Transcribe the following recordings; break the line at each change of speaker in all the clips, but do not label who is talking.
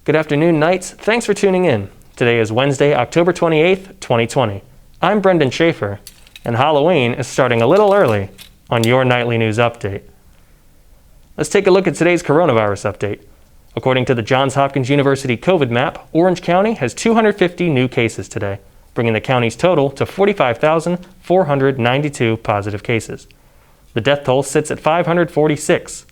Good afternoon, Knights. Thanks for tuning in. Today is Wednesday, October 28th, 2020. I'm Brendan Schaefer, and Halloween is starting a little early on your Nightly News Update. Let's take a look at today's coronavirus update. According to the Johns Hopkins University COVID map, Orange County has 250 new cases today, bringing the county's total to 45,492 positive cases. The death toll sits at 546.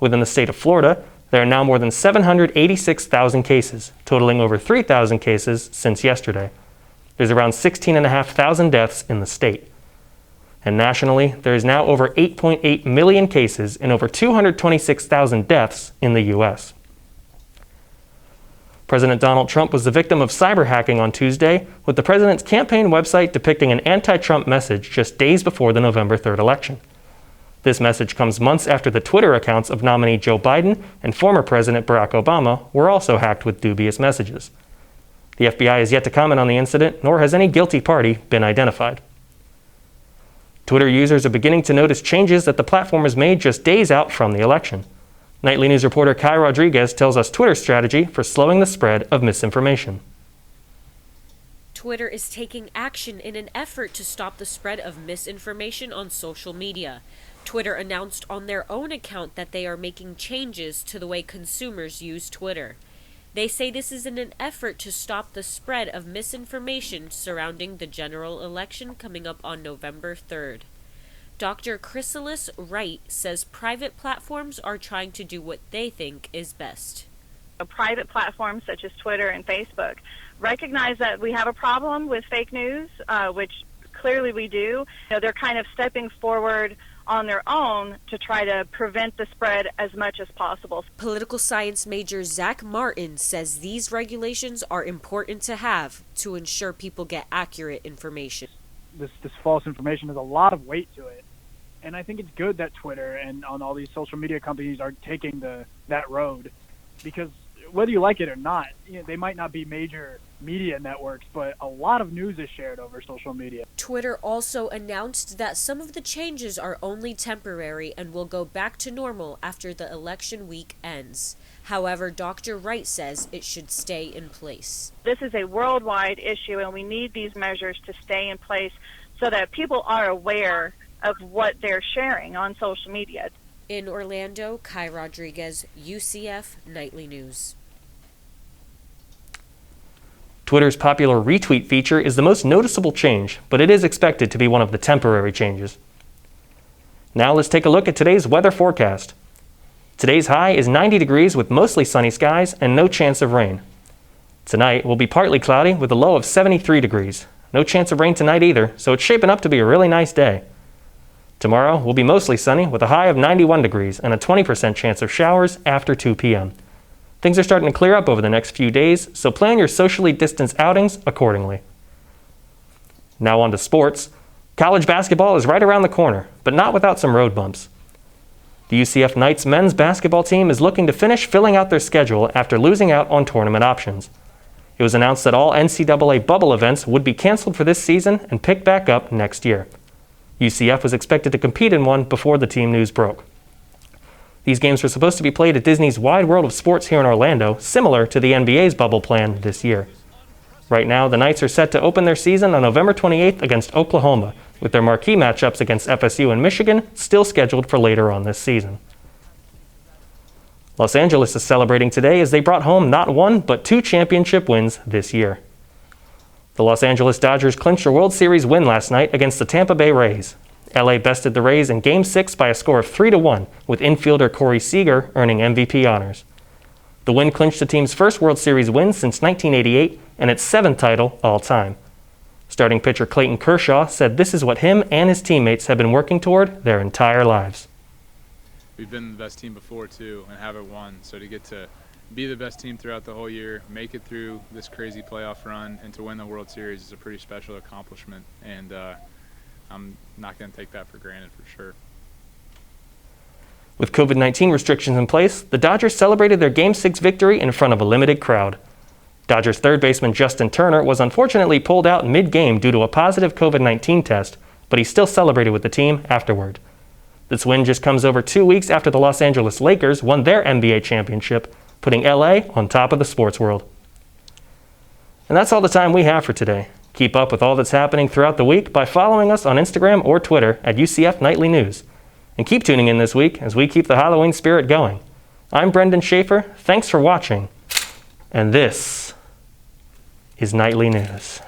Within the state of Florida, there are now more than 786,000 cases, totaling over 3,000 cases since yesterday. There's around 16,500 deaths in the state. And nationally, there is now over 8.8 million cases and over 226,000 deaths in the U.S. President Donald Trump was the victim of cyber hacking on Tuesday, with the president's campaign website depicting an anti-Trump message just days before the November 3rd election. This message comes months after the Twitter accounts of nominee Joe Biden and former President Barack Obama were also hacked with dubious messages. The FBI has yet to comment on the incident, nor has any guilty party been identified. Twitter users are beginning to notice changes that the platform has made just days out from the election. Nightly News reporter Kai Rodriguez tells us Twitter's strategy for slowing the spread of misinformation.
Twitter is taking action in an effort to stop the spread of misinformation on social media. Twitter announced on their own account that they are making changes to the way consumers use Twitter. They say this is in an effort to stop the spread of misinformation surrounding the general election coming up on November 3rd. Dr. Chrysalis Wright says private platforms are trying to do what they think is best.
Private platforms such as Twitter and Facebook recognize that we have a problem with fake news, which clearly we do. They're kind of stepping forward on their own to try to prevent the spread as much as possible.
Political science major Zach Martin says these regulations are important to have to ensure people get accurate information.
This false information has a lot of weight to it, and I think it's good that Twitter and on all these social media companies are taking that road, because whether you like it or not, they might not be major media networks, but a lot of news is shared over social media.
Twitter also announced that some of the changes are only temporary and will go back to normal after the election week ends. However, Dr. Wright says it should stay in place.
This is a worldwide issue, and we need these measures to stay in place so that people are aware of what they're sharing on social media.
In Orlando, Kai Rodriguez, UCF Knightly News.
Twitter's popular retweet feature is the most noticeable change, but it is expected to be one of the temporary changes. Now let's take a look at today's weather forecast. Today's high is 90 degrees with mostly sunny skies and no chance of rain. Tonight will be partly cloudy with a low of 73 degrees. No chance of rain tonight either, so it's shaping up to be a really nice day. Tomorrow will be mostly sunny with a high of 91 degrees and a 20% chance of showers after 2 p.m. Things are starting to clear up over the next few days, so plan your socially distanced outings accordingly. Now on to sports. College basketball is right around the corner, but not without some road bumps. The UCF Knights men's basketball team is looking to finish filling out their schedule after losing out on tournament options. It was announced that all NCAA bubble events would be canceled for this season and picked back up next year. UCF was expected to compete in one before the team news broke. These games were supposed to be played at Disney's Wide World of Sports here in Orlando, similar to the NBA's bubble plan this year. Right now, the Knights are set to open their season on November 28th against Oklahoma, with their marquee matchups against FSU and Michigan still scheduled for later on this season. Los Angeles is celebrating today as they brought home not one, but 2 championship wins this year. The Los Angeles Dodgers clinched a World Series win last night against the Tampa Bay Rays. LA bested the Rays in Game 6 by a score of 3-1, with infielder Corey Seager earning MVP honors. The win clinched the team's first World Series win since 1988 and its 7th title all-time. Starting pitcher Clayton Kershaw said this is what him and his teammates have been working toward their entire lives.
We've been the best team before, too, and haven't won, so to get to be the best team throughout the whole year, make it through this crazy playoff run, and to win the World Series is a pretty special accomplishment, and I'm not going to take that for granted for sure.
With COVID-19 restrictions in place, the Dodgers celebrated their Game 6 victory in front of a limited crowd. Dodgers third baseman Justin Turner was unfortunately pulled out mid-game due to a positive COVID-19 test, but he still celebrated with the team afterward. This win just comes over 2 weeks after the Los Angeles Lakers won their NBA championship, putting LA on top of the sports world. And that's all the time we have for today. Keep up with all that's happening throughout the week by following us on Instagram or Twitter at UCF Knightly News. And keep tuning in this week as we keep the Halloween spirit going. I'm Brendan Schaefer. Thanks for watching. And this is Nightly News.